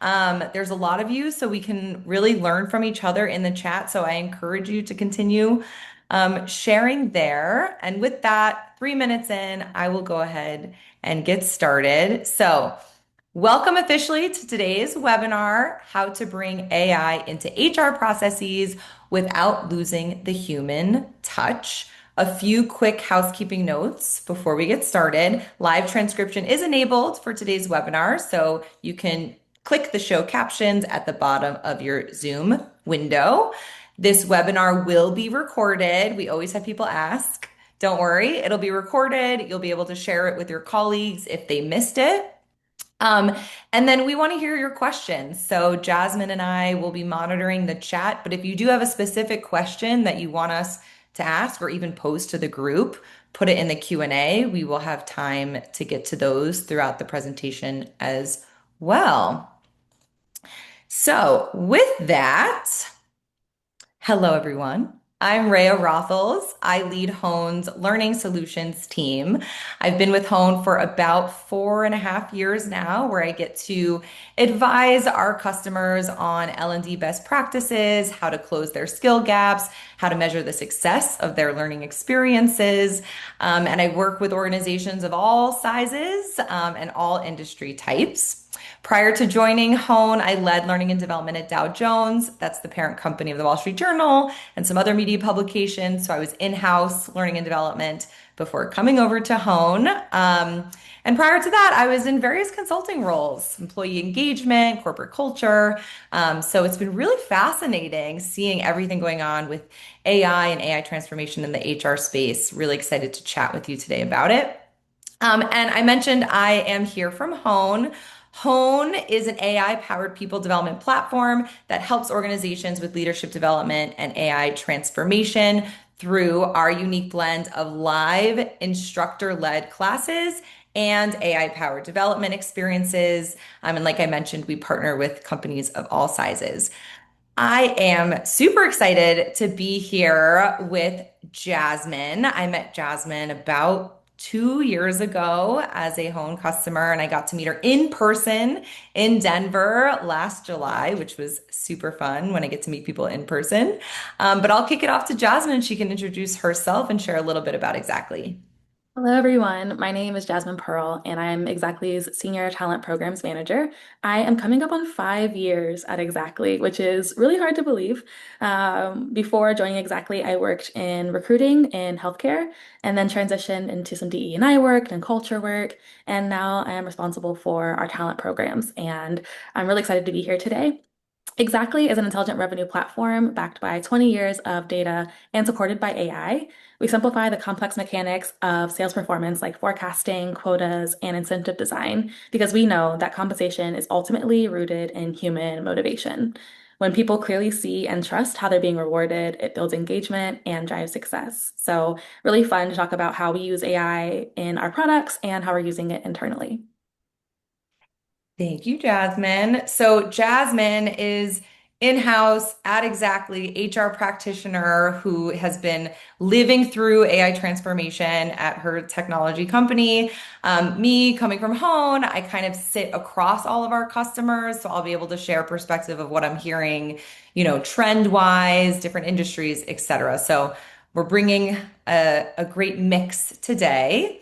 There's a lot of you, so we can really learn from each other in the chat. So I encourage you to continue sharing there. And with that, 3 minutes in, I will go ahead and get started. So, welcome officially to today's webinar, How to Bring AI into HR Processes Without Losing the Human Touch. A few quick housekeeping notes before we get started. Live transcription is enabled for today's webinar, so you can click the show captions at the bottom of your Zoom window. This webinar will be recorded. We always have people ask. Don't worry, it'll be recorded. You'll be able to share it with your colleagues if they missed it. Um, and then we want to hear your questions. So Jasmyn and I will be monitoring the chat, but if you do have a specific question that you want us to ask or even pose to the group, put it in the Q&A. We will have time to get to those throughout the presentation as well. So with that, hello everyone. I'm Rotholz. I lead Hone's Learning Solutions team. I've been with Hone for about 4.5 years now, where I get to advise our customers on L&D best practices, how to close their skill gaps, how to measure the success of their learning experiences. And I work with organizations of all sizes and all industry types. Prior to joining Hone, I led learning and development at Dow Jones. That's the parent company of the Wall Street Journal and some other media publications. So I was in-house learning and development before coming over to Hone. And prior to that, I was in various consulting roles, employee engagement, corporate culture. So it's been really fascinating seeing everything going on with AI and AI transformation in the HR space. Really excited to chat with you today about it. And I mentioned I am here from Hone. Hone is an AI-powered people development platform that helps organizations with leadership development and AI transformation through our unique blend of live instructor-led classes and AI-powered development experiences. And like I mentioned, we partner with companies of all sizes. I am super excited to be here with Jasmyn. I met Jasmyn about 2 years ago as a Hone customer, and I got to meet her in person in Denver last July, which was super fun when I get to meet people in person. But I'll kick it off to Jasmyn. She can introduce herself and share a little bit about Xactly. Hello, everyone. My name is Jasmyn Pearl, and I'm Xactly's Senior Talent Programs Manager. I am coming up on 5 years at Xactly, which is really hard to believe. Before joining Xactly, I worked in recruiting in healthcare and then transitioned into some DE&I work and culture work. And now I am responsible for our talent programs. And I'm really excited to be here today. Xactly is an intelligent revenue platform backed by 20 years of data and supported by AI. We simplify the complex mechanics of sales performance like forecasting, quotas, and incentive design because we know that compensation is ultimately rooted in human motivation. When people clearly see and trust how they're being rewarded, it builds engagement and drives success. So, really fun to talk about how we use AI in our products and how we're using it internally. Thank you, Jasmyn. So, Jasmyn is in-house at Xactly HR practitioner who has been living through AI transformation at her technology company. Me coming from Hone, I kind of sit across all of our customers, so I'll be able to share perspective of what I'm hearing, trend-wise, different industries, etc. So, we're bringing a great mix today.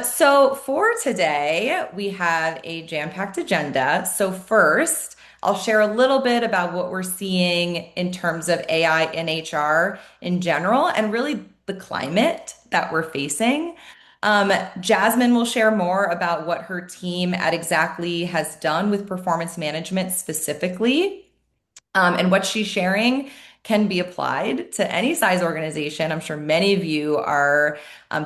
So for today, we have a jam-packed agenda. So first, I'll share a little bit about what we're seeing in terms of AI in HR in general and really the climate that we're facing. Jasmyn will share more about what her team at Xactly has done with performance management specifically. And what she's sharing can be applied to any size organization. I'm sure many of you are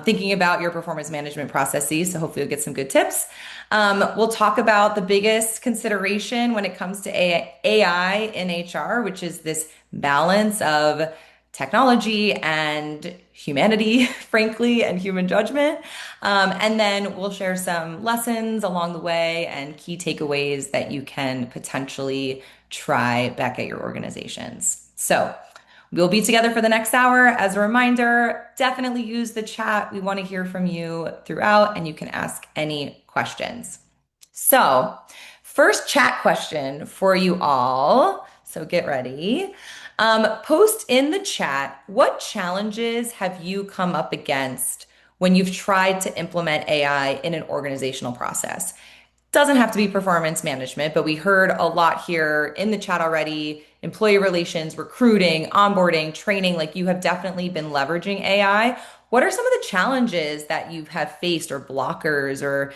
thinking about your performance management processes, so hopefully you'll get some good tips. We'll talk about the biggest consideration when it comes to AI in HR, which is this balance of technology and humanity, frankly, and human judgment. And then we'll share some lessons along the way and key takeaways that you can potentially try back at your organizations. So we'll be together for the next hour. As a reminder, definitely use the chat. We want to hear from you throughout, and you can ask any questions. So, first chat question for you all. So get ready. Post in the chat, what challenges have you come up against when you've tried to implement AI in an organizational process? Doesn't have to be performance management, but we heard a lot here in the chat already. Employee relations, recruiting, onboarding, training, like you have definitely been leveraging AI. What are some of the challenges that you have faced or blockers or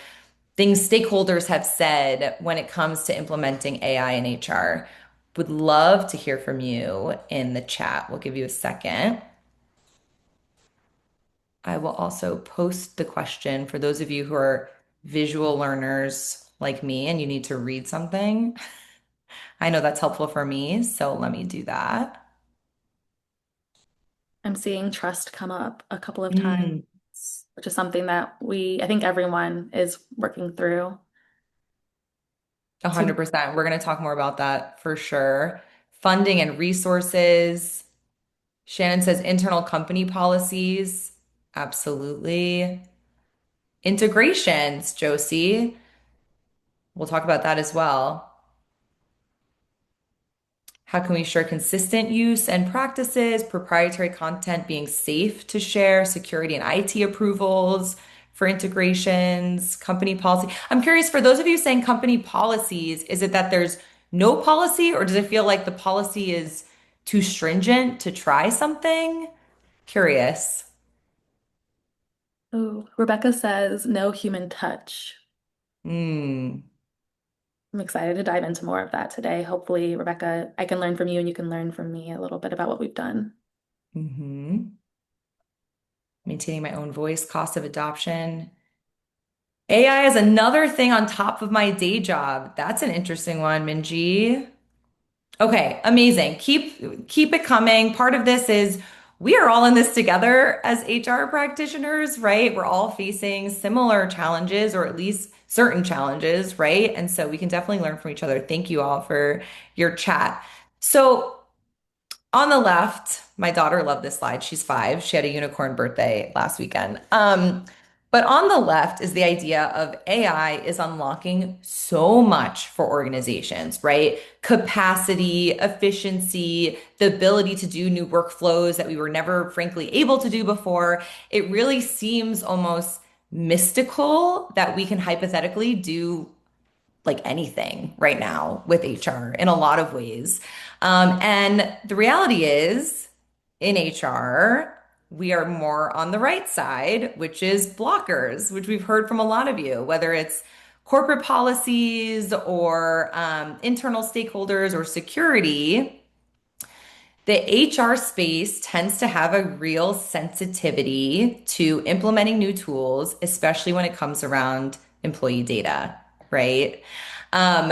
things stakeholders have said when it comes to implementing AI in HR? Would love to hear from you in the chat. We'll give you a second. I will also post the question for those of you who are visual learners like me and you need to read something. I know that's helpful for me, so let me do that. I'm seeing trust come up a couple of times, Mm, which is something that I think everyone is working through. To 100%. We're going to talk more about that for sure. Funding and resources. Shannon says internal company policies. Absolutely. Integrations, Josie. We'll talk about that as well. How can we ensure consistent use and practices, proprietary content being safe to share, security and IT approvals for integrations, company policy? I'm curious, for those of you saying company policies, is it that there's no policy, or does it feel like the policy is too stringent to try something? Curious. Oh, Rebecca says no human touch. Hmm. I'm excited to dive into more of that today. Hopefully, Rebecca, I can learn from you and you can learn from me a little bit about what we've done. Mm-hmm. Maintaining my own voice, cost of adoption. AI is another thing on top of my day job. That's an interesting one, Minji. Okay, amazing. Keep it coming. Part of this is we are all in this together as HR practitioners, right? We're all facing similar challenges or at least certain challenges, right? And so we can definitely learn from each other. Thank you all for your chat. So on the left, my daughter loved this slide. She's 5. She had a unicorn birthday last weekend. But on the left is the idea of AI is unlocking so much for organizations, right? Capacity, efficiency, the ability to do new workflows that we were never, frankly, able to do before. It really seems almost mystical that we can hypothetically do like anything right now with HR in a lot of ways. And the reality is, in HR, we are more on the right side, which is blockers, which we've heard from a lot of you, whether it's corporate policies or internal stakeholders or security. The HR space tends to have a real sensitivity to implementing new tools, especially when it comes around employee data, right? Um,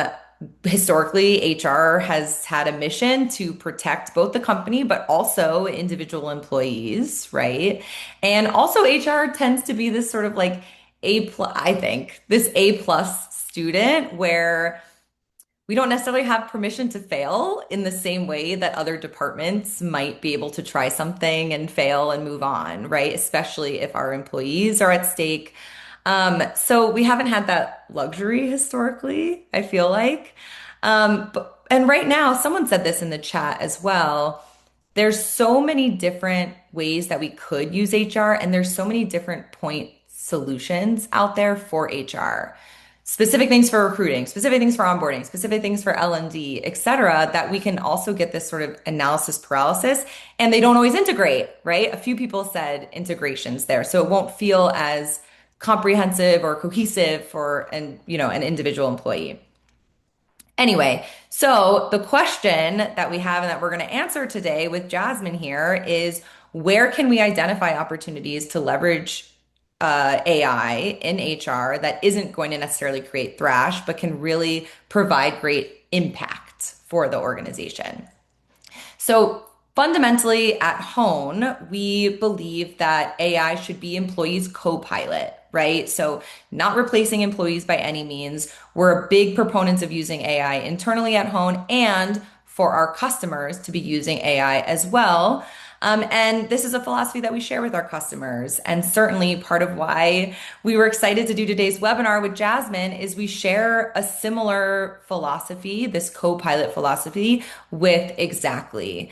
Historically, HR has had a mission to protect both the company, but also individual employees, right? And also, HR tends to be this sort of like A plus, I think, this A plus student where we don't necessarily have permission to fail in the same way that other departments might be able to try something and fail and move on, right? Especially if our employees are at stake. So we haven't had that luxury historically, I feel like. And right now, someone said this in the chat as well. There's so many different ways that we could use HR, and there's so many different point solutions out there for HR. Specific things for recruiting, specific things for onboarding, specific things for L&D, et cetera, that we can also get this sort of analysis paralysis, and they don't always integrate, right? A few people said integrations there, so it won't feel as comprehensive or cohesive for an individual employee. Anyway, so the question that we have and that we're going to answer today with Jasmyn here is where can we identify opportunities to leverage AI in HR that isn't going to necessarily create thrash, but can really provide great impact for the organization? So fundamentally at Hone, we believe that AI should be employees' co-pilot, right? So not replacing employees by any means. We're big proponents of using AI internally at Hone and for our customers to be using AI as well. And this is a philosophy that we share with our customers. And certainly part of why we were excited to do today's webinar with Jasmyn is we share a similar philosophy, this co-pilot philosophy with Xactly.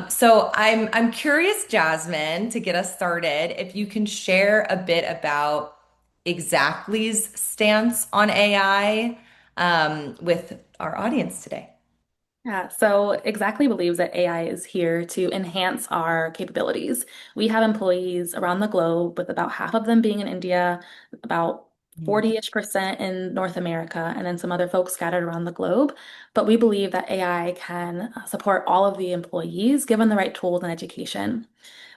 So I'm curious, Jasmyn, to get us started, if you can share a bit about Xactly's stance on AI with our audience today. Yeah, so Xactly believes that AI is here to enhance our capabilities. We have employees around the globe, with about half of them being in India, about 40-ish% in North America, and then some other folks scattered around the globe. But we believe that AI can support all of the employees given the right tools and education.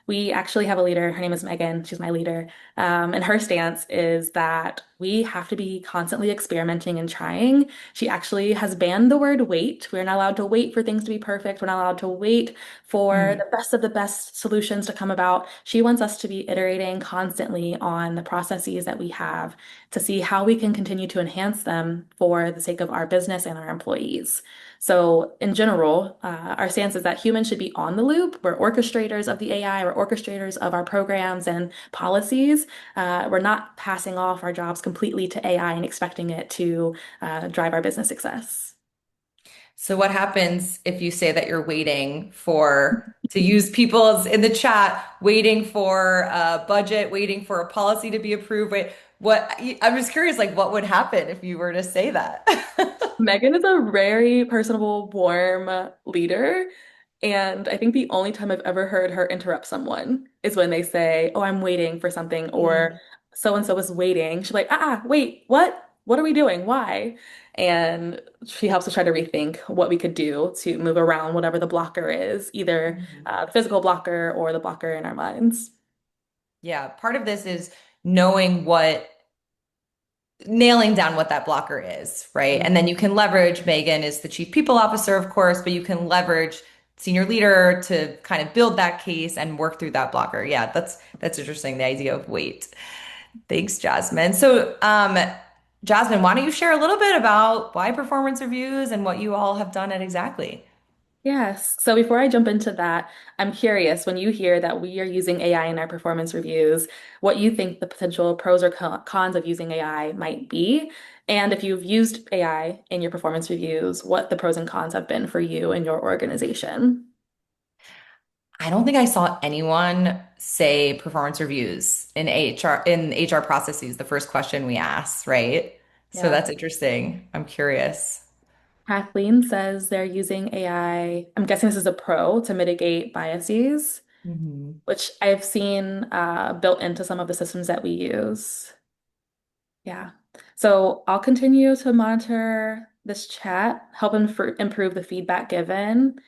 We actually have a leader. Her name is Megan. She's my leader. And her stance is that we have to be constantly experimenting and trying. She actually has banned the word wait. We're not allowed to wait for things to be perfect. We're not allowed to wait for Mm. the best of the best solutions to come about. She wants us to be iterating constantly on the processes that we have to see how we can continue to enhance them for the sake of our business and our employees. So, in general, our stance is that humans should be on the loop. We're orchestrators of the AI, we're orchestrators of our programs and policies. We're not passing off our jobs completely to AI and expecting it to drive our business success. So what happens if you say that you're waiting for, to use people's in the chat, waiting for a budget, waiting for a policy to be approved? Wait, I'm just curious, like what would happen if you were to say that? Megan is a very personable, warm leader. And I think the only time I've ever heard her interrupt someone is when they say, "Oh, I'm waiting for something," or Mm. "So and so is waiting." She's like, wait, what? What are we doing? Why?" And she helps us try to rethink what we could do to move around whatever the blocker is, either Mhm. the physical blocker or the blocker in our minds. Yeah, part of this is knowing what nailing down what that blocker is, right? And then you can leverage Megan is the chief people officer, of course, but you can leverage senior leader to kind of build that case and work through that blocker. Yeah, that's interesting, the idea of weight. Thanks, Jasmine. So, Jasmine, why don't you share a little bit about why performance reviews and what you all have done at Exactly? Yes. So before I jump into that, I'm curious when you hear that we are using AI in our performance reviews, what you think the potential pros or cons of using AI might be. And if you've used AI in your performance reviews, what the pros and cons have been for you and your organization. I don't think I saw anyone say performance reviews in HR processes, the first question we ask, right? So Yeah. that's interesting. I'm curious. Kathleen says they're using AI. I'm guessing this is a pro to mitigate biases, Mhm. which I've seen built into some of the systems that we use. Yeah. So I'll continue to monitor this chat, help improve the feedback given.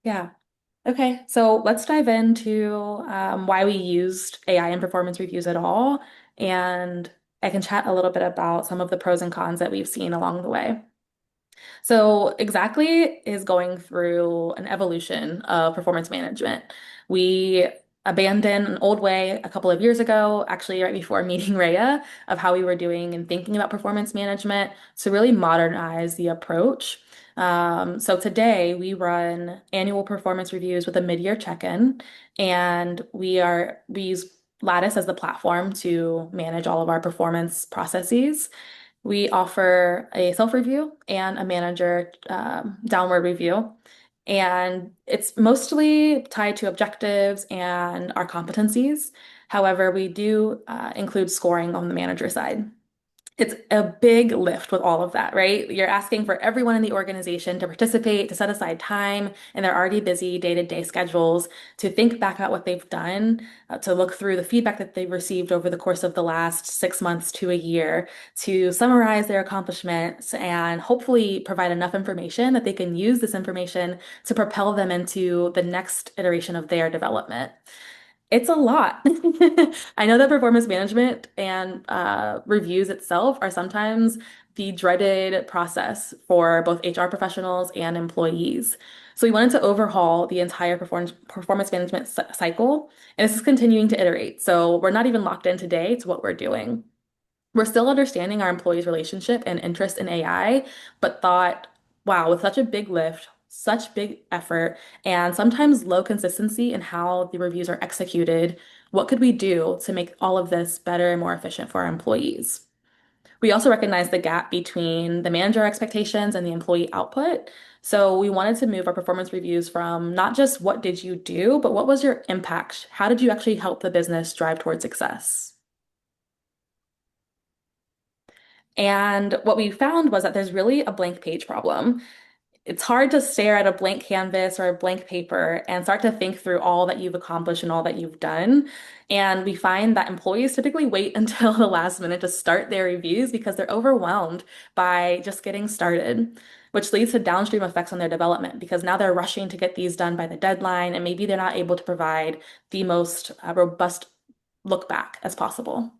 Yeah. Okay. So let's dive into why we used AI in performance reviews at all. And I can chat a little bit about some of the pros and cons that we've seen along the way. So, Xactly is going through an evolution of performance management. We abandoned an old way a couple of years ago, actually, right before meeting Rhea, of how we were doing and thinking about performance management to really modernize the approach. So, today we run annual performance reviews with a mid-year check-in, and we use Lattice as the platform to manage all of our performance processes. We offer a self-review and a manager downward review. And it's mostly tied to objectives and our competencies. However, we do include scoring on the manager side. It's a big lift with all of that, right? You're asking for everyone in the organization to participate, to set aside time in their already busy day-to-day schedules, to think back at what they've done, to look through the feedback that they've received over the course of the last 6 months to a year, to summarize their accomplishments and hopefully provide enough information that they can use this information to propel them into the next iteration of their development. It's a lot. I know that performance management and reviews itself are sometimes the dreaded process for both HR professionals and employees. So we wanted to overhaul the entire performance management cycle, and this is continuing to iterate. So we're not even locked in today to what we're doing. We're still understanding our employees' relationship and interest in AI, but thought, wow, with such a big lift, such big effort and sometimes low consistency in how the reviews are executed. What could we do to make all of this better and more efficient for our employees? We also recognize the gap between the manager expectations and the employee output. So we wanted to move our performance reviews from not just what did you do, but what was your impact? How did you actually help the business drive towards success? And what we found was that there's really a blank page problem. It's hard to stare at a blank canvas or a blank paper and start to think through all that you've accomplished and all that you've done. And we find that employees typically wait until the last minute to start their reviews because they're overwhelmed by just getting started, which leads to downstream effects on their development because now they're rushing to get these done by the deadline and maybe they're not able to provide the most robust look back as possible.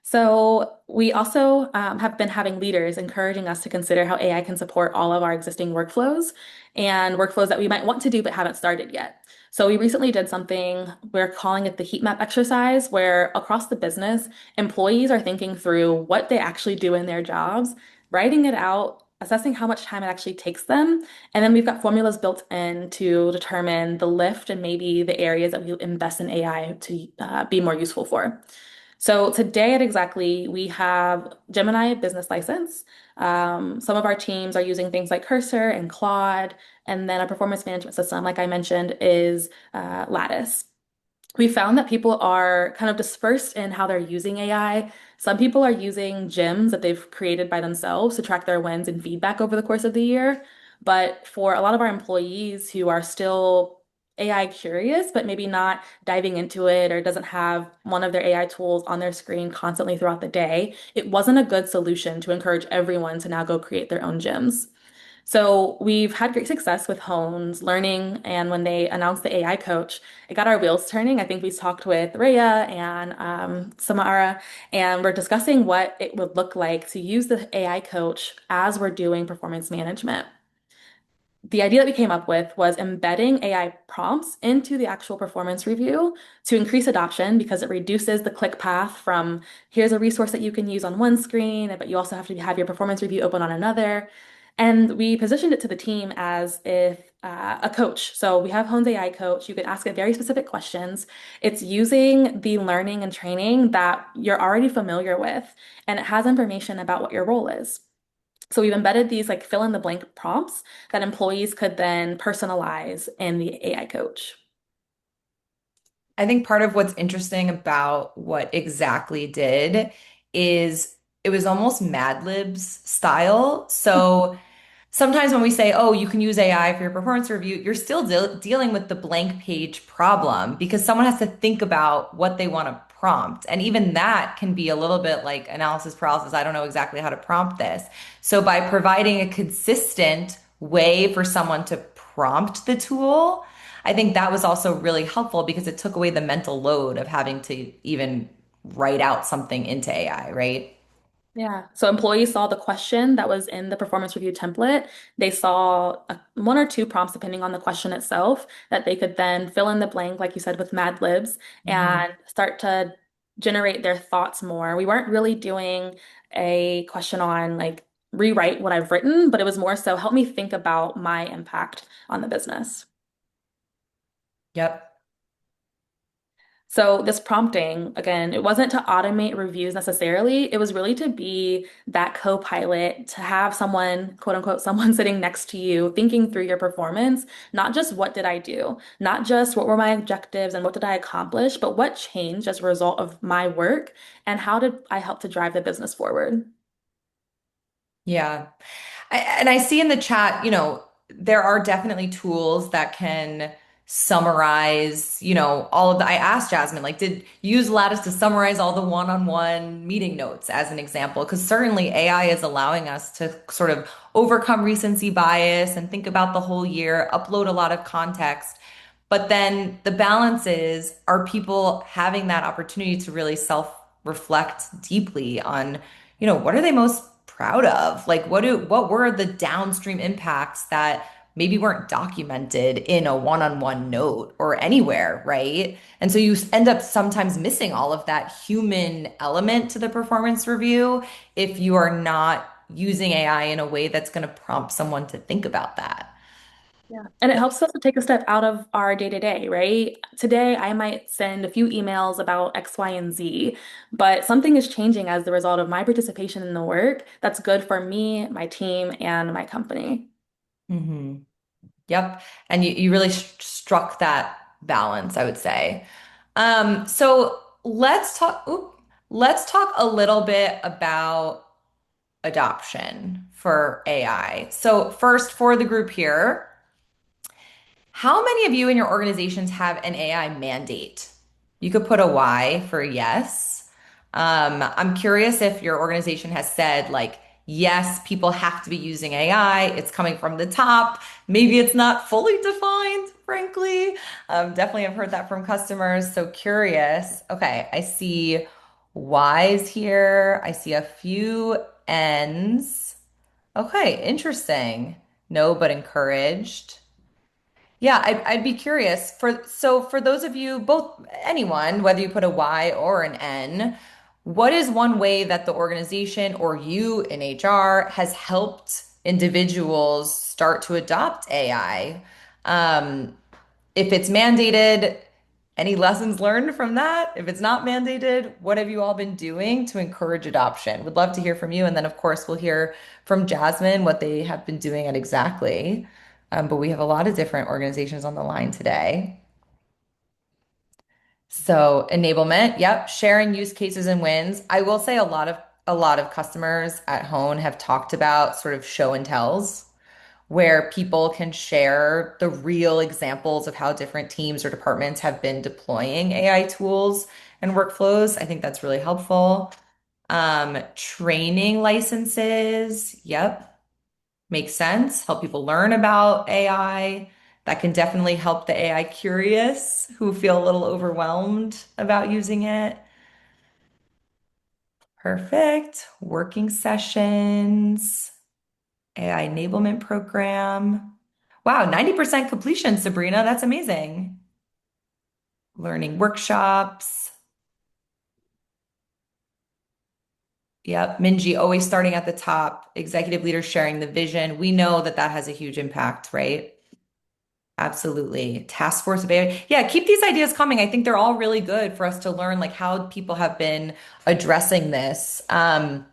So we also have been having leaders encouraging us to consider how AI can support all of our existing workflows and workflows that we might want to do but haven't started yet. So we recently did something, we're calling it the heat map exercise, where across the business, employees are thinking through what they actually do in their jobs, writing it out, assessing how much time it actually takes them, and then we've got formulas built in to determine the lift and maybe the areas that we invest in AI to be more useful for. So today at Xactly, we have Gemini business license. Some of our teams are using things like Cursor and Claude, and then a performance management system, like I mentioned, is Lattice. We found that people are kind of dispersed in how they're using AI. Some people are using gyms that they've created by themselves to track their wins and feedback over the course of the year. But for a lot of our employees who are still AI curious, but maybe not diving into it or doesn't have one of their AI tools on their screen constantly throughout the day, it wasn't a good solution to encourage everyone to now go create their own gyms. So we've had great success with Hones learning, and when they announced the AI coach, it got our wheels turning. I think we talked with Rhea and Samara, and we're discussing what it would look like to use the AI coach as we're doing performance management. The idea that we came up with was embedding AI prompts into the actual performance review to increase adoption because it reduces the click path from here's a resource that you can use on one screen, but you also have to have your performance review open on another. And we positioned it to the team as if a coach. So we have Hone's AI coach. You can ask it very specific questions. It's using the learning and training that you're already familiar with, and it has information about what your role is. So we've embedded these like fill in the blank prompts that employees could then personalize in the AI coach. I think part of what's interesting about what Exactly did is it was almost Mad Libs style. So sometimes when we say, oh, you can use AI for your performance review, you're still dealing with the blank page problem because someone has to think about what they want to prompt. And even that can be a little bit like analysis paralysis. I don't know exactly how to prompt this. So by providing a consistent way for someone to prompt the tool, I think that was also really helpful because it took away the mental load of having to even write out something into AI, right? Yeah. So employees saw the question that was in the performance review template. They saw one or two prompts, depending on the question itself, that they could then fill in the blank, like you said, with Mad Libs Mhm. and start to generate their thoughts more. We weren't really doing a question on like rewrite what I've written, but it was more so help me think about my impact on the business. Yep. So this prompting, again, it wasn't to automate reviews necessarily. It was really to be that co-pilot, to have someone, quote unquote, someone sitting next to you thinking through your performance, not just what did I do, not just what were my objectives and what did I accomplish, but what changed as a result of my work and how did I help to drive the business forward. Yeah. And I see in the chat, there are definitely tools that can summarize, all of the. I asked Jasmine, like, did you use Lattice to summarize all the one-on-one meeting notes as an example? Because certainly AI is allowing us to sort of overcome recency bias and think about the whole year, upload a lot of context. But then the balance is, are people having that opportunity to really self-reflect deeply on, what are they most proud of? Like what were the downstream impacts that maybe weren't documented in a one-on-one note or anywhere, right? And so you end up sometimes missing all of that human element to the performance review if you are not using AI in a way that's going to prompt someone to think about that. Yeah. And it helps us to take a step out of our day to day, right? Today, I might send a few emails about X, Y, and Z, but something is changing as the result of my participation in the work that's good for me, my team, and my company. Hmm. Yep. And you really struck that balance, I would say. So let's talk a little bit about adoption for AI. So first, for the group here, how many of you in your organizations have an AI mandate? You could put a Y for yes. I'm curious if your organization has said, like, yes, people have to be using AI. It's coming from the top. Maybe it's not fully defined, frankly. Definitely, I've heard that from customers. So curious. Okay, I see Y's here. I see a few N's. Okay, interesting. No, but encouraged. Yeah, I'd be curious for those of you, both anyone, whether you put a Y or an N, what is one way that the organization or you in HR has helped individuals start to adopt AI? Um, if it's mandated, any lessons learned from that? If it's not mandated, what have you all been doing to encourage adoption? Would love to hear from you. And then, of course, we'll hear from Jasmyn what they have been doing at Xactly. But we have a lot of different organizations on the line today. So enablement, yep, sharing use cases and wins. I will say a lot of customers at home have talked about sort of show and tells where people can share the real examples of how different teams or departments have been deploying AI tools and workflows. I think that's really helpful. Training licenses, yep, makes sense. Help people learn about AI. That can definitely help the AI curious who feel a little overwhelmed about using it. Perfect. Working sessions, AI enablement program. Wow, 90% completion, Sabrina. That's amazing. Learning workshops. Yep. Minji always starting at the top. Executive leaders sharing the vision. We know that that has a huge impact, right? Absolutely. Task force of AI. Yeah, keep these ideas coming. I think they're all really good for us to learn like how people have been addressing this. And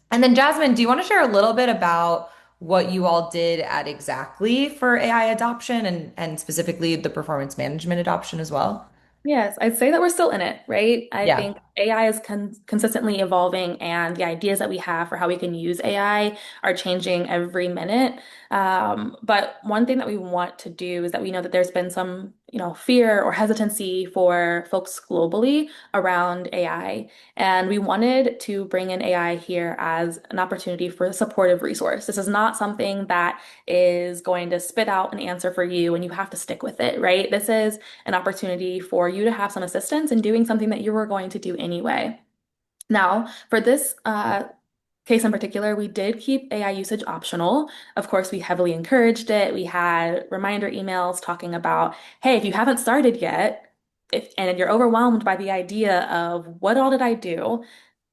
then Jasmine, do you want to share a little bit about what you all did at Exactly for AI adoption and specifically the performance management adoption as well? Yes, I'd say that we're still in it, right? I Yeah. think AI is consistently evolving, and the ideas that we have for how we can use AI are changing every minute. But one thing that we want to do is that we know that there's been some, fear or hesitancy for folks globally around AI, and we wanted to bring in AI here as an opportunity for a supportive resource. This is not something that is going to spit out an answer for you, and you have to stick with it, right? This is an opportunity for you to have some assistance in doing something that you were going to do anyway. Now, for this case in particular, we did keep AI usage optional. Of course, we heavily encouraged it. We had reminder emails talking about, hey, if you haven't started yet, and you're overwhelmed by the idea of what all did I do,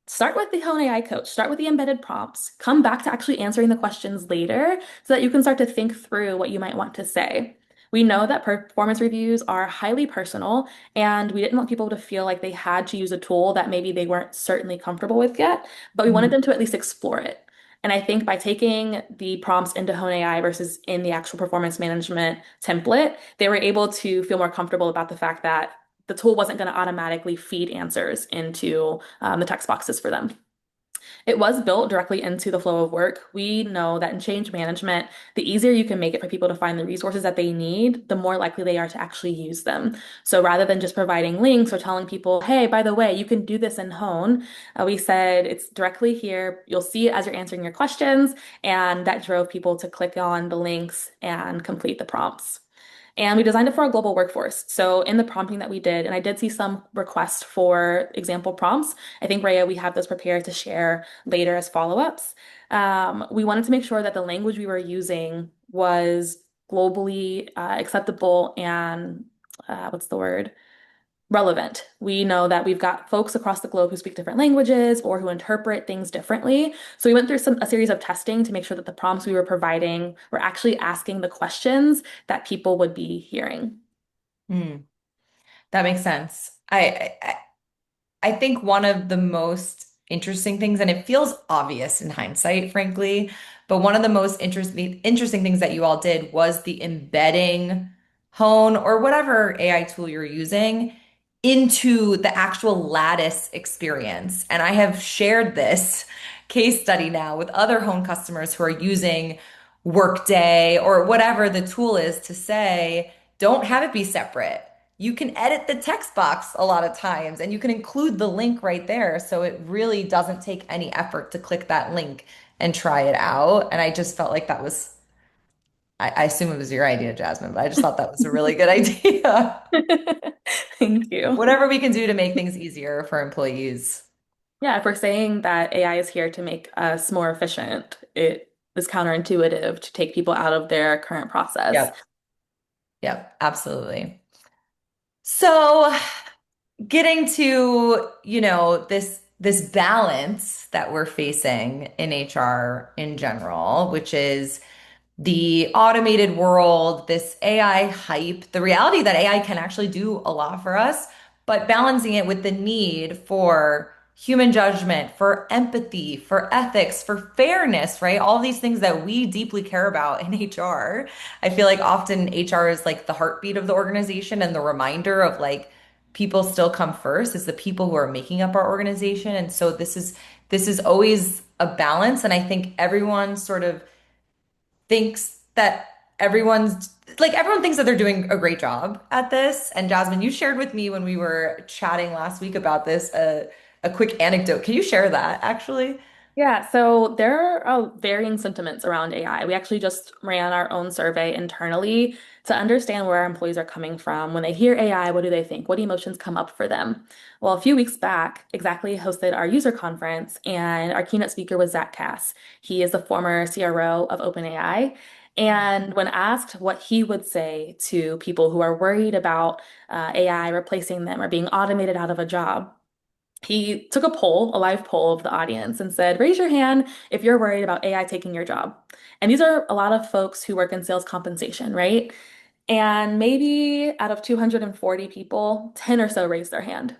start with the Hone AI coach, start with the embedded prompts, come back to actually answering the questions later so that you can start to think through what you might want to say. We know that performance reviews are highly personal, and we didn't want people to feel like they had to use a tool that maybe they weren't certainly comfortable with yet, but we wanted Mhm. them to at least explore it. And I think by taking the prompts into Hone AI versus in the actual performance management template, they were able to feel more comfortable about the fact that the tool wasn't going to automatically feed answers into the text boxes for them. It was built directly into the flow of work. We know that in change management, the easier you can make it for people to find the resources that they need, the more likely they are to actually use them. So rather than just providing links or telling people, hey, by the way, you can do this in Hone, we said it's directly here. You'll see it as you're answering your questions. And that drove people to click on the links and complete the prompts. And we designed it for a global workforce. So in the prompting that we did, and I did see some requests for example prompts. I think, Rhea, we have those prepared to share later as follow-ups. We wanted to make sure that the language we were using was globally acceptable and what's the word? relevant. We know that we've got folks across the globe who speak different languages or who interpret things differently. So we went through a series of testing to make sure that the prompts we were providing were actually asking the questions that people would be hearing. Hmm, that makes sense. I think one of the most interesting things, and it feels obvious in hindsight, frankly, but one of the most interesting things that you all did was the embedding Hone or whatever AI tool you're using into the actual Lattice experience. And I have shared this case study now with other Hone customers who are using Workday or whatever the tool is to say, don't have it be separate. You can edit the text box a lot of times and you can include the link right there. So it really doesn't take any effort to click that link and try it out. And I just felt like that was, I assume it was your idea, Jasmine, but I just thought that was a really good idea. Thank you. Whatever we can do to make things easier for employees. Yeah, if we're saying that AI is here to make us more efficient, it is counterintuitive to take people out of their current process. Yep. Yep. Absolutely. So getting to, this balance that we're facing in HR in general, which is the automated world, this AI hype, the reality that AI can actually do a lot for us, but balancing it with the need for human judgment, for empathy, for ethics, for fairness, right? All these things that we deeply care about in HR. I feel like often HR is like the heartbeat of the organization and the reminder of like people still come first is the people who are making up our organization. And so this is always a balance. And I think everyone sort of thinks that everyone thinks that they're doing a great job at this. And Jasmine, you shared with me when we were chatting last week about this a quick anecdote. Can you share that actually? Yeah, so there are varying sentiments around AI. We actually just ran our own survey internally to understand where our employees are coming from. When they hear AI, what do they think? What emotions come up for them? Well, a few weeks back, Xactly hosted our user conference, and our keynote speaker was Zach Cass. He is the former CRO of OpenAI. And when asked what he would say to people who are worried about AI replacing them or being automated out of a job, he took a poll, a live poll of the audience, and said, raise your hand if you're worried about AI taking your job. And these are a lot of folks who work in sales compensation, right? And maybe out of 240 people, 10 or so raised their hand.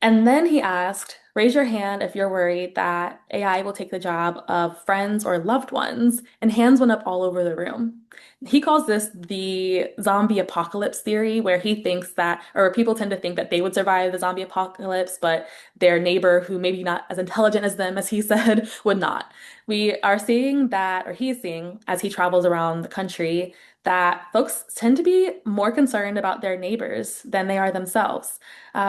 And then he asked, raise your hand if you're worried that AI will take the job of friends or loved ones, and hands went up all over the room. He calls this the zombie apocalypse theory, where he thinks that, or people tend to think that they would survive the zombie apocalypse, but their neighbor, who maybe not as intelligent as them, as he said, would not. We are seeing that, or he's seeing as he travels around the country, that folks tend to be more concerned about their neighbors than they are themselves,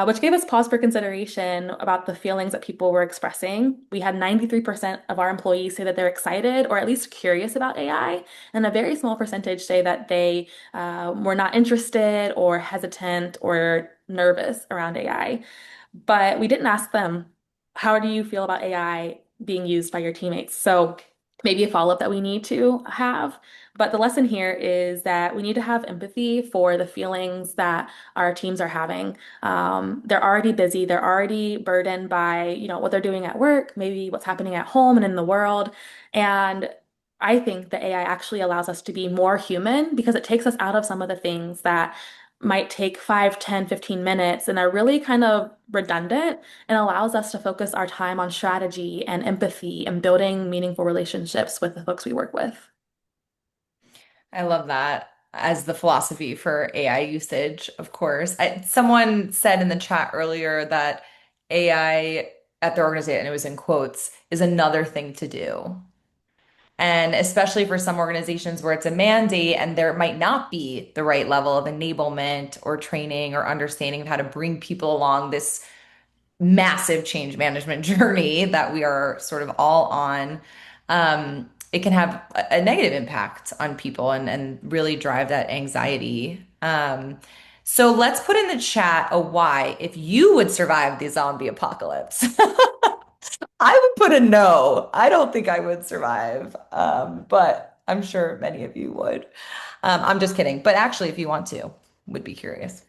which gave us pause for consideration about the feelings that people were expressing. We had 93% of our employees say that they're excited or at least curious about AI, and a very small percentage say that they were not interested or hesitant or nervous around AI. But we didn't ask them, how do you feel about AI being used by your teammates? So maybe a follow-up that we need to have. But the lesson here is that we need to have empathy for the feelings that our teams are having. They're already busy. They're already burdened by, what they're doing at work, maybe what's happening at home and in the world. And I think that AI actually allows us to be more human because it takes us out of some of the things that might take 5, 10, 15 minutes and are really kind of redundant, and allows us to focus our time on strategy and empathy and building meaningful relationships with the folks we work with. I love that as the philosophy for AI usage, of course. Someone said in the chat earlier that AI at their organization, and it was in quotes, is another thing to do. And especially for some organizations where it's a mandate and there might not be the right level of enablement or training or understanding of how to bring people along this massive change management journey that we are sort of all on, it can have a negative impact on people and really drive that anxiety. So let's put in the chat a why if you would survive the zombie apocalypse. I would put a no. I don't think I would survive, but I'm sure many of you would. I'm just kidding. But actually, if you want to, would be curious.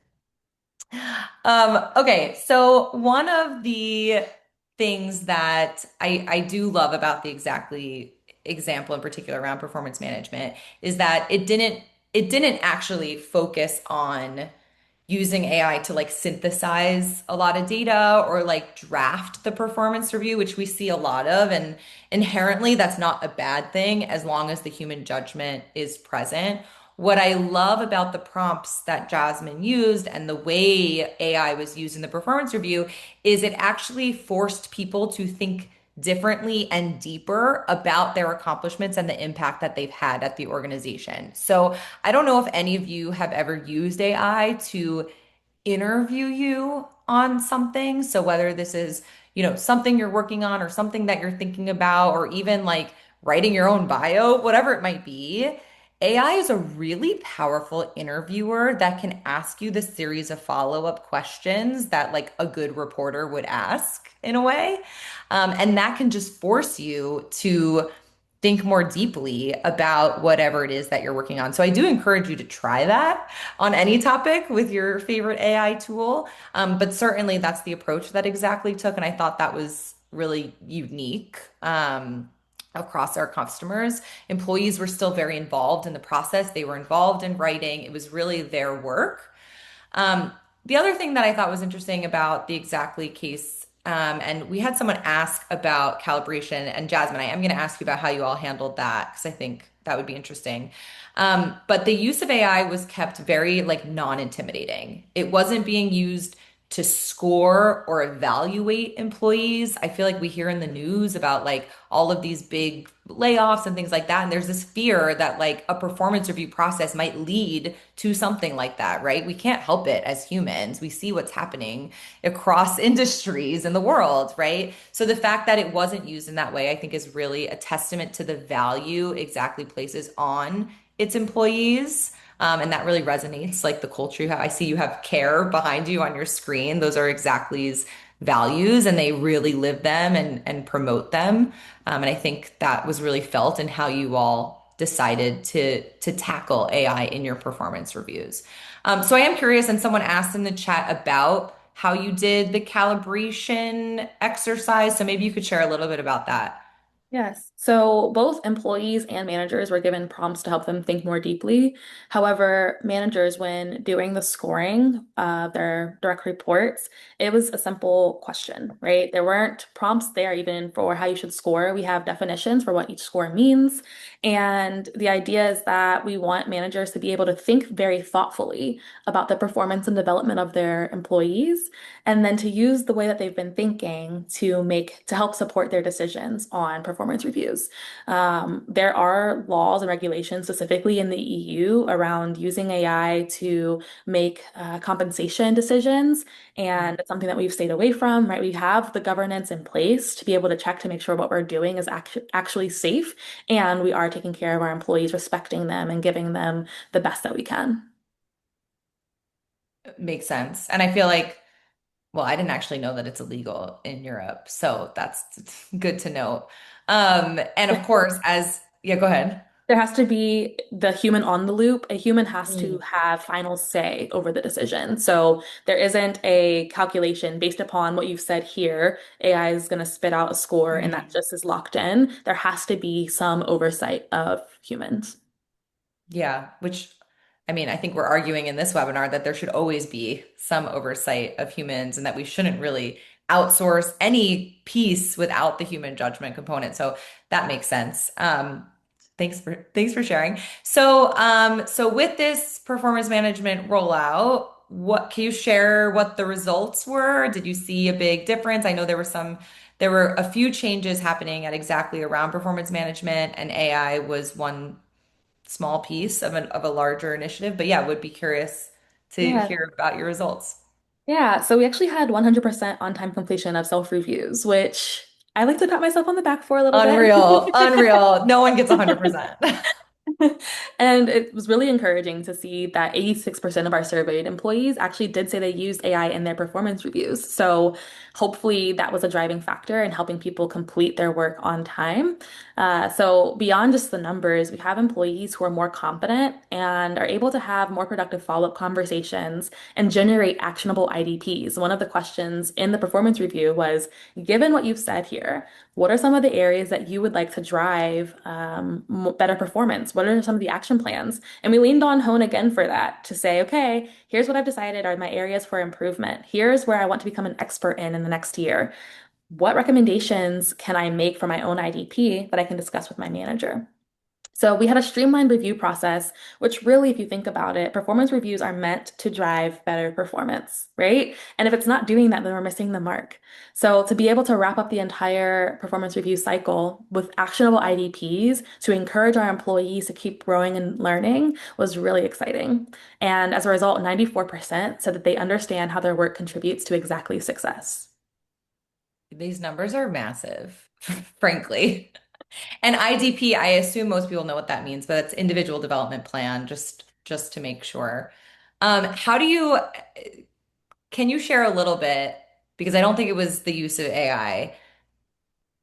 Okay, so one of the things that I do love about the Exactly example in particular around performance management is that it didn't actually focus on using AI to like synthesize a lot of data or like draft the performance review, which we see a lot of. And inherently, that's not a bad thing as long as the human judgment is present. What I love about the prompts that Jasmine used and the way AI was used in the performance review is it actually forced people to think differently and deeper about their accomplishments and the impact that they've had at the organization. So I don't know if any of you have ever used AI to interview you on something. So whether this is, something you're working on or something that you're thinking about, or even like writing your own bio, whatever it might be, AI is a really powerful interviewer that can ask you the series of follow-up questions that like a good reporter would ask in a way. And that can just force you to think more deeply about whatever it is that you're working on. So I do encourage you to try that on any topic with your favorite AI tool. But certainly that's the approach that Xactly took. And I thought that was really unique. Across our customers, employees were still very involved in the process. They were involved in writing. It was really their work. Um, the other thing that I thought was interesting about the Xactly case, and we had someone ask about calibration, and Jasmine, I am going to ask you about how you all handled that because I think that would be interesting. But the use of AI was kept very like non-intimidating. It wasn't being used to score or evaluate employees. I feel like we hear in the news about like all of these big layoffs and things like that. And there's this fear that like a performance review process might lead to something like that, right? We can't help it as humans. We see what's happening across industries in the world, right? So the fact that it wasn't used in that way, I think is really a testament to the value Xactly places on its employees. And that really resonates, like the culture you have. I see you have care behind you on your screen. Those are Xactly's values, and they really live them and promote them. And I think that was really felt in how you all decided to tackle AI in your performance reviews. So I am curious, and someone asked in the chat about how you did the calibration exercise. So maybe you could share a little bit about that. Yes. So both employees and managers were given prompts to help them think more deeply. However, managers, when doing the scoring of their direct reports, it was a simple question, right? There weren't prompts there even for how you should score. We have definitions for what each score means. And the idea is that we want managers to be able to think very thoughtfully about the performance and development of their employees and then to use the way that they've been thinking to help support their decisions on performance reviews. There are laws and regulations specifically in the EU around using AI to make compensation decisions, and it's something that we've stayed away from, right? We have the governance in place to be able to check to make sure what we're doing is actually safe, and we are taking care of our employees, respecting them, and giving them the best that we can. Makes sense. And I feel like, well, I didn't actually know that it's illegal in Europe, so that's good to know. And of course, yeah, go ahead. There has to be the human on the loop. A human has to have final say over the decision. So there isn't a calculation based upon what you've said here. AI is going to spit out a score and that Mm. just is locked in. There has to be some oversight of humans. Yeah, which I mean, I think we're arguing in this webinar that there should always be some oversight of humans and that we shouldn't really outsource any piece without the human judgment component. So that makes sense. Thanks for sharing. So with this performance management rollout, what can you share what the results were? Did you see a big difference? I know there were a few changes happening at Exactly around performance management, and AI was one small piece of a larger initiative. But yeah, would be curious to Yeah. hear about your results. Yeah. So we actually had 100% on-time completion of self-reviews, which I like to pat myself on the back for a little bit. Unreal, unreal. No one gets 100%. And it was really encouraging to see that 86% of our surveyed employees actually did say they used AI in their performance reviews. So hopefully that was a driving factor in helping people complete their work on time. So beyond just the numbers, we have employees who are more confident and are able to have more productive follow-up conversations and generate actionable IDPs. One of the questions in the performance review was, given what you've said here, what are some of the areas that you would like to drive better performance? What are some of the action plans? And we leaned on Hone again for that to say, okay, here's what I've decided are my areas for improvement. Here's where I want to become an expert in the next year. What recommendations can I make for my own IDP that I can discuss with my manager? So we had a streamlined review process, which really, if you think about it, performance reviews are meant to drive better performance, right? And if it's not doing that, then we're missing the mark. So to be able to wrap up the entire performance review cycle with actionable IDPs to encourage our employees to keep growing and learning was really exciting. And as a result, 94% said that they understand how their work contributes to Xactly success. These numbers are massive, frankly. And IDP, I assume most people know what that means, but it's individual development plan, just to make sure. How do you, can you share a little bit, because I don't think it was the use of AI,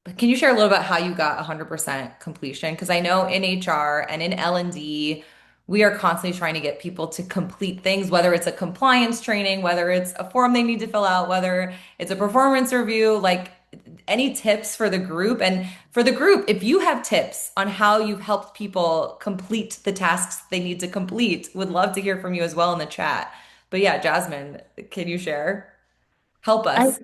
but can you share a little about how you got 100% completion? Because I know in HR and in L&D, we are constantly trying to get people to complete things, whether it's a compliance training, whether it's a form they need to fill out, whether it's a performance review, like any tips for the group. And for the group, if you have tips on how you've helped people complete the tasks they need to complete, would love to hear from you as well in the chat. But yeah, Jasmine, can you share? Help I us.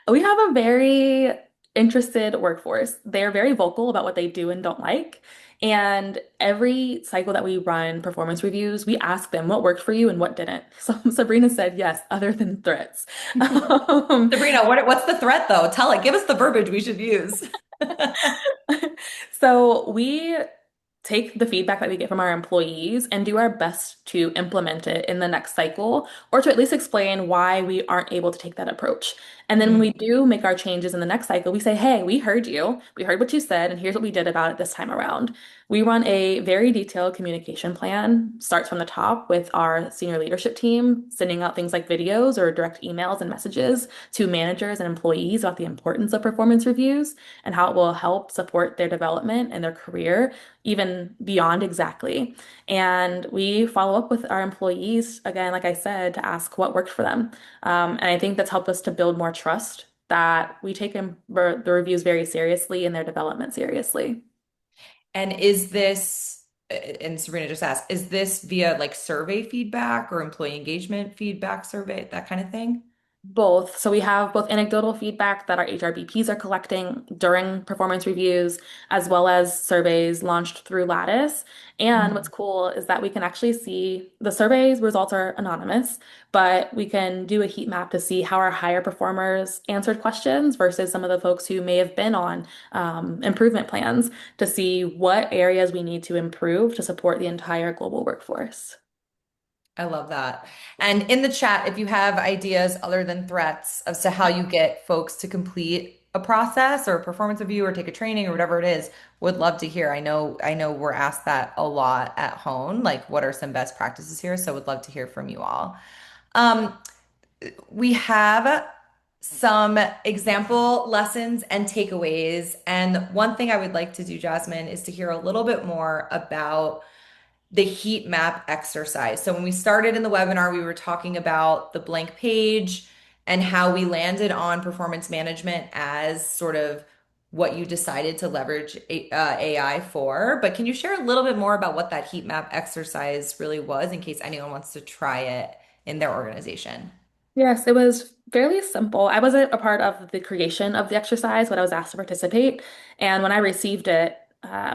We have a very interested workforce. They're very vocal about what they do and don't like. And every cycle that we run performance reviews, we ask them what worked for you and what didn't. So Sabrina said yes, other than threats. Um, Sabrina, what's the threat though? Tell it. Give us the verbiage we should use. so we take the feedback that we get from our employees and do our best to implement it in the next cycle, or to at least explain why we aren't able to take that approach. And then when we Mm, do make our changes in the next cycle, we say, hey, we heard you. We heard what you said, and here's what we did about it this time around. We run a very detailed communication plan, starts from the top with our senior leadership team, sending out things like videos or direct emails and messages to managers and employees about the importance of performance reviews and how it will help support their development and their career even beyond Xactly. And we follow up with our employees, again, like I said, to ask what worked for them. And I think that's helped us to build more trust that we take the reviews very seriously and their development seriously. And is this, and Sabrina just asked, is this via like survey feedback or employee engagement feedback survey, that kind of thing? Both. So we have both anecdotal feedback that our HRBPs are collecting during performance reviews, as well as surveys launched through Lattice. And what's Mhm. cool is that we can actually see the surveys results are anonymous, but we can do a heat map to see how our higher performers answered questions versus some of the folks who may have been on improvement plans to see what areas we need to improve to support the entire global workforce. I love that. And in the chat, if you have ideas other than threats as to how you get folks to complete a process or a performance review or take a training or whatever it is, would love to hear. I know we're asked that a lot at home, like what are some best practices here? So would love to hear from you all. Um, we have some example lessons and takeaways. And one thing I would like to do, Jasmine, is to hear a little bit more about the heat map exercise. So when we started in the webinar, we were talking about the blank page and how we landed on performance management as sort of what you decided to leverage AI for. But can you share a little bit more about what that heat map exercise really was in case anyone wants to try it in their organization? Yes, it was fairly simple. I wasn't a part of the creation of the exercise, but I was asked to participate. And when I received it,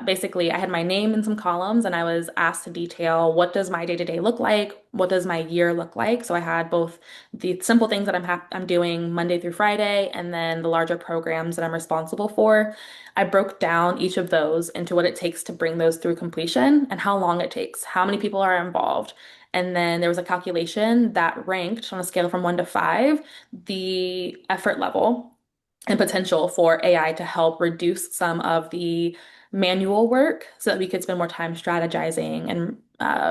basically I had my name in some columns and I was asked to detail what does my day-to-day look like? What does my year look like? So I had both the simple things that I'm doing Monday through Friday and then the larger programs that I'm responsible for. I broke down each of those into what it takes to bring those through completion and how long it takes, how many people are involved. And then there was a calculation that ranked on a scale from 1 to 5 the effort level and potential for AI to help reduce some of the manual work so that we could spend more time strategizing and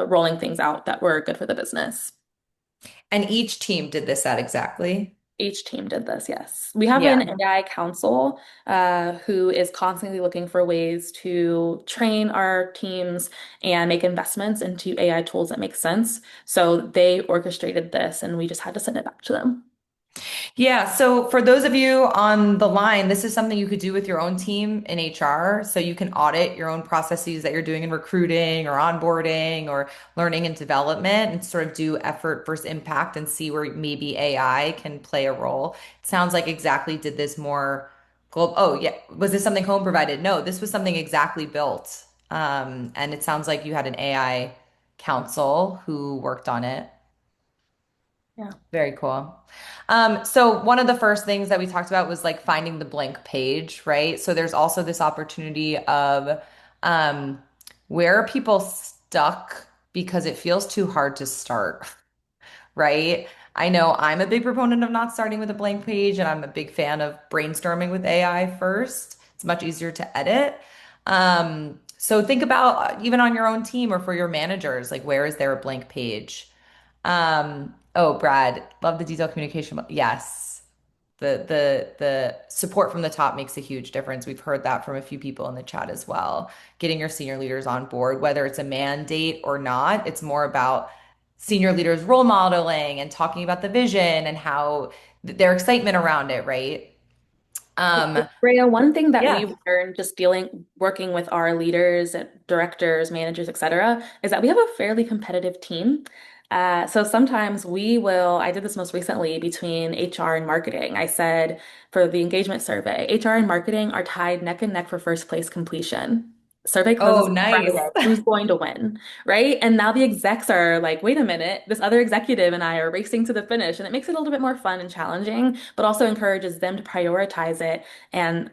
rolling things out that were good for the business. And each team did this at Exactly. Each team did this, yes. We have an Yeah. AI council who is constantly looking for ways to train our teams and make investments into AI tools that make sense. So they orchestrated this, and we just had to send it back to them. Yeah, so for those of you on the line, this is something you could do with your own team in HR. So you can audit your own processes that you're doing in recruiting or onboarding or learning and development and sort of do effort versus impact and see where maybe AI can play a role. It sounds like Exactly did this more global. Oh, yeah. Was this something Home provided? No, this was something Exactly built. And it sounds like you had an AI council who worked on it. Yeah. Very cool. So one of the first things that we talked about was like finding the blank page, right? So there's also this opportunity of um, where are people stuck because it feels too hard to start, right? I know I'm a big proponent of not starting with a blank page, and I'm a big fan of brainstorming with AI first. It's much easier to edit. So think about even on your own team or for your managers, like where is there a blank page? Oh, Brad, love the detailed communication. Yes. The support from the top makes a huge difference. We've heard that from a few people in the chat as well. Getting your senior leaders on board, whether it's a mandate or not, it's more about senior leaders role modeling and talking about the vision and how their excitement around it, right? Um, Rhea, one thing that yeah. we've learned just working with our leaders, directors, managers, et cetera, is that we have a fairly competitive team. So sometimes I did this most recently between HR and marketing. I said for the engagement survey, HR and marketing are tied neck and neck for first place completion. Survey Oh, closes on nice. Friday. Who's going to win? Right? And now the execs are like, wait a minute, this other executive and I are racing to the finish. And it makes it a little bit more fun and challenging, but also encourages them to prioritize it and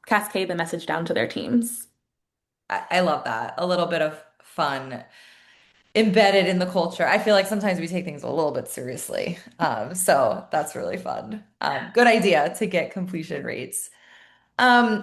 cascade the message down to their teams. I love that. A little bit of fun embedded in the culture. I feel like sometimes we take things a little bit seriously. So that's really fun. Good idea to get completion rates.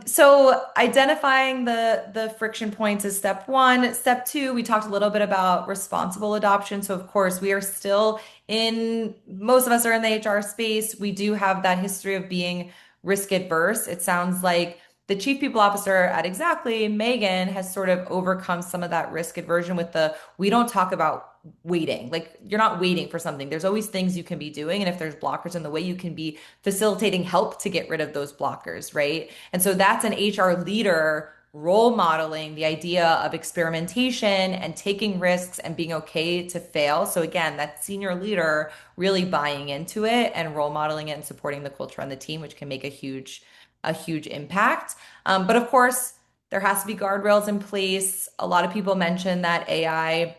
So identifying the friction points is step one. Step two, we talked a little bit about responsible adoption. So of course, we are still most of us are in the HR space. We do have that history of being risk adverse. It sounds like the chief people officer at Exactly, Megan, has sort of overcome some of that risk aversion with we don't talk about waiting. Like you're not waiting for something. There's always things you can be doing. And if there's blockers in the way, you can be facilitating help to get rid of those blockers, right? And so that's an HR leader role modeling the idea of experimentation and taking risks and being okay to fail. So again, that senior leader really buying into it and role modeling it and supporting the culture on the team, which can make a huge impact. But of course, there has to be guardrails in place. A lot of people mention that AI,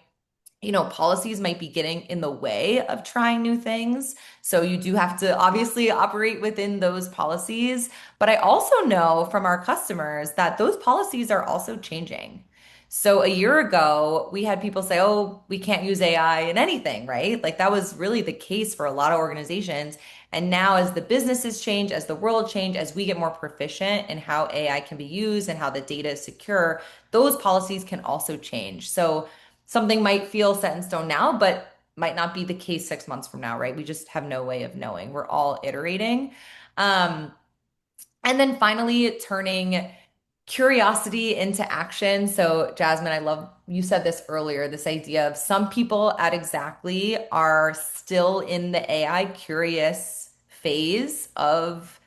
policies might be getting in the way of trying new things. So you do have to obviously operate within those policies. But I also know from our customers that those policies are also changing. So a year ago, we had people say, oh, we can't use AI in anything, right? Like that was really the case for a lot of organizations. And now, as the businesses change, as the world change, as we get more proficient in how AI can be used and how the data is secure, those policies can also change. So something might feel set in stone now, but might not be the case 6 months from now, right? We just have no way of knowing. We're all iterating. Um, and then finally, turning curiosity into action. So, Jasmyn, I love you said this earlier, this idea of some people at Exactly are still in the AI curious phase of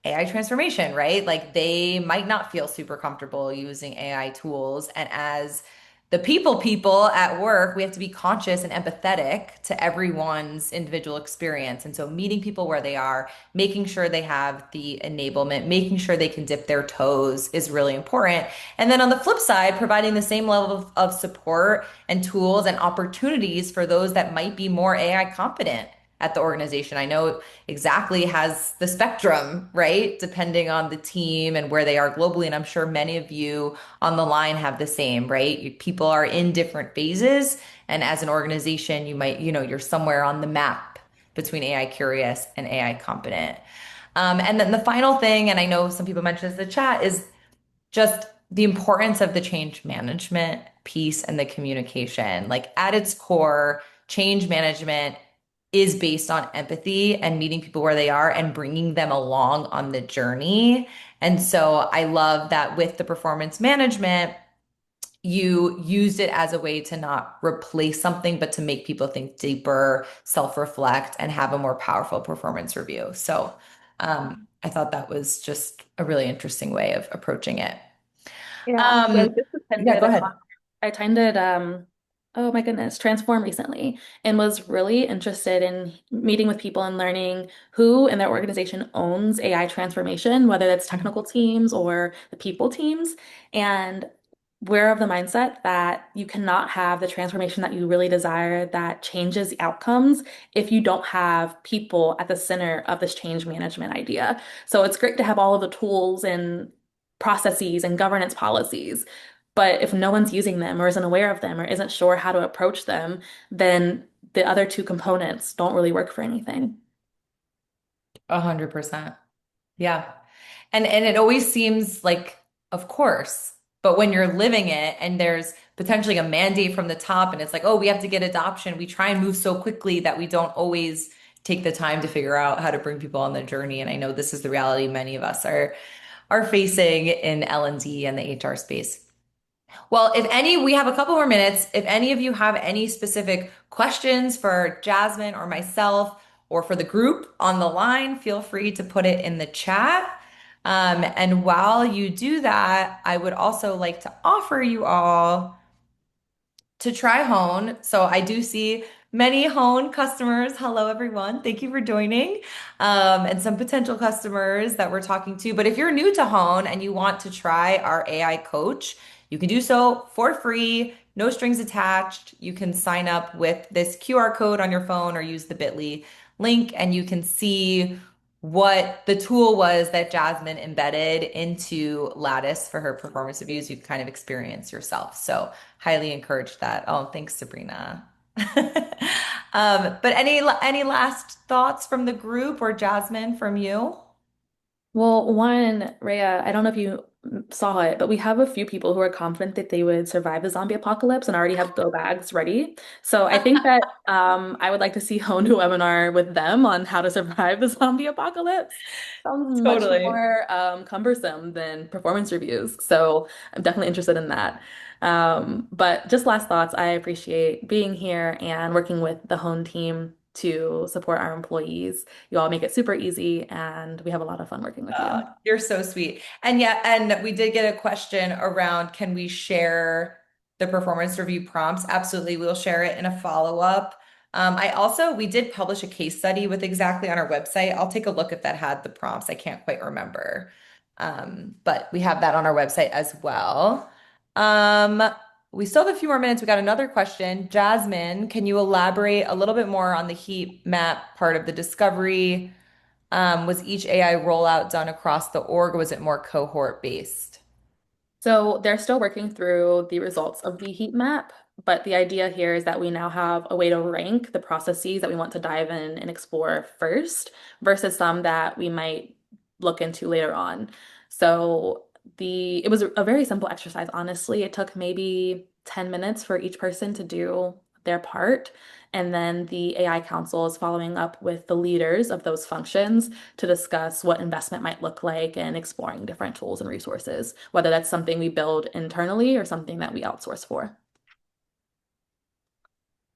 AI transformation, right? Like they might not feel super comfortable using AI tools. And as the people at work, we have to be conscious and empathetic to everyone's individual experience. And so meeting people where they are, making sure they have the enablement, making sure they can dip their toes is really important. And then on the flip side, providing the same level of support and tools and opportunities for those that might be more AI competent at the organization. I know Exactly has the spectrum, right? Depending on the team and where they are globally. And I'm sure many of you on the line have the same, right? People are in different phases. And as an organization, you might, you're somewhere on the map between AI curious and AI competent. And then the final thing, and I know some people mentioned this in the chat, is just the importance of the change management piece and the communication. Like at its core, change management is based on empathy and meeting people where they are and bringing them along on the journey. And so I love that with the performance management, you used it as a way to not replace something, but to make people think deeper, self-reflect, and have a more powerful performance review. So I thought that was just a really interesting way of approaching it. Yeah, so I Um, just yeah, attended go a ahead. I attended oh my goodness, Transform recently and was really interested in meeting with people and learning who in their organization owns AI transformation, whether that's technical teams or the people teams. And we're of the mindset that you cannot have the transformation that you really desire that changes the outcomes if you don't have people at the center of this change management idea. So it's great to have all of the tools and processes and governance policies. But if no one's using them or isn't aware of them or isn't sure how to approach them, then the other two components don't really work for anything. 100%. Yeah. And it always seems like, of course, but when you're living it and there's potentially a mandate from the top and it's like, oh, we have to get adoption, we try and move so quickly that we don't always take the time to figure out how to bring people on the journey. And I know this is the reality many of us are facing in L&D and the HR space. Well, if any, we have a couple more minutes. If any of you have any specific questions for Jasmine or myself or for the group on the line, feel free to put it in the chat. And while you do that, I would also like to offer you all to try Hone. So I do see many Hone customers. Hello, everyone. Thank you for joining. And some potential customers that we're talking to. But if you're new to Hone and you want to try our AI coach, you can do so for free, no strings attached. You can sign up with this QR code on your phone or use the bit.ly link, and you can see what the tool was that Jasmine embedded into Lattice for her performance reviews. You can kind of experience yourself. So highly encourage that. Oh, thanks, Sabrina. But any last thoughts from the group or Jasmine from you? Well, one, Rhea, I don't know if you saw it, but we have a few people who are confident that they would survive the zombie apocalypse and already have go bags ready. So I think that I would like to see Hone do a webinar with them on how to survive the zombie apocalypse. Sounds much Totally. more cumbersome than performance reviews. So I'm definitely interested in that. But just last thoughts, I appreciate being here and working with the Hone team to support our employees. You all make it super easy, and we have a lot of fun working with you. You're so sweet. And yeah, and we did get a question around can we share the performance review prompts? Absolutely, we'll share it in a follow-up. We did publish a case study with Xactly on our website. I'll take a look if that had the prompts. I can't quite remember. But we have that on our website as well. Um, we still have a few more minutes. We got another question. Jasmine, can you elaborate a little bit more on the heat map part of the discovery? Was each AI rollout done across the org, or was it more cohort based? So they're still working through the results of the heat map, but the idea here is that we now have a way to rank the processes that we want to dive in and explore first versus some that we might look into later on. So it was a very simple exercise, honestly. It took maybe 10 minutes for each person to do their part. And then the AI council is following up with the leaders of those functions to discuss what investment might look like and exploring different tools and resources, whether that's something we build internally or something that we outsource for.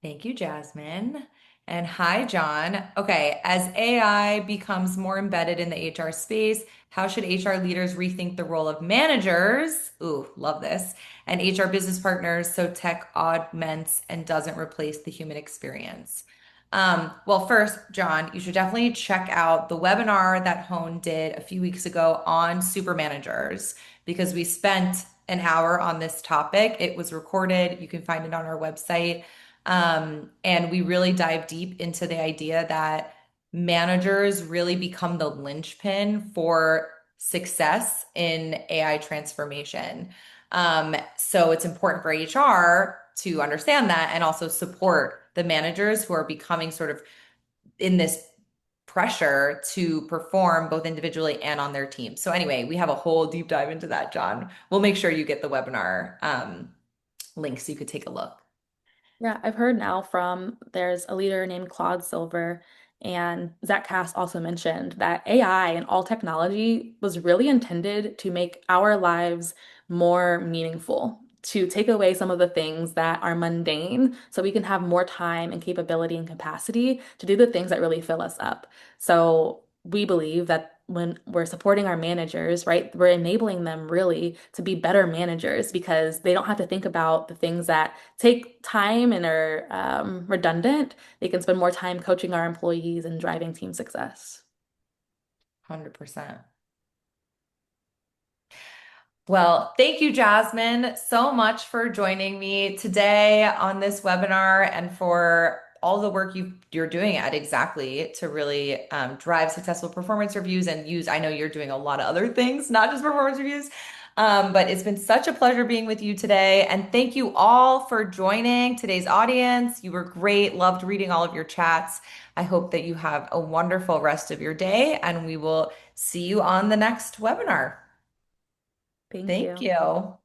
Thank you, Jasmine. And hi, John. Okay, as AI becomes more embedded in the HR space, how should HR leaders rethink the role of managers? Ooh, love this. And HR business partners so tech augments and doesn't replace the human experience. Well, first, John, you should definitely check out the webinar that Hone did a few weeks ago on super managers because we spent an hour on this topic. It was recorded. You can find it on our website. And we really dive deep into the idea that managers really become the linchpin for success in AI transformation. So it's important for HR to understand that and also support the managers who are becoming sort of in this pressure to perform both individually and on their team. So anyway, we have a whole deep dive into that, John. We'll make sure you get the webinar link so you could take a look. Yeah, I've heard now from there's a leader named Claude Silver, and Zach Cass also mentioned that AI and all technology was really intended to make our lives more meaningful, to take away some of the things that are mundane so we can have more time and capability and capacity to do the things that really fill us up. So we believe that when we're supporting our managers, right, we're enabling them really to be better managers because they don't have to think about the things that take time and are redundant. They can spend more time coaching our employees and driving team success. 100%. Well, thank you, Jasmine, so much for joining me today on this webinar and for all the work you're doing at Xactly to really drive successful performance reviews and use. I know you're doing a lot of other things, not just performance reviews. But it's been such a pleasure being with you today. And thank you all for joining today's audience. You were great. Loved reading all of your chats. I hope that you have a wonderful rest of your day, and we will see you on the next webinar. Thank Thank you. you.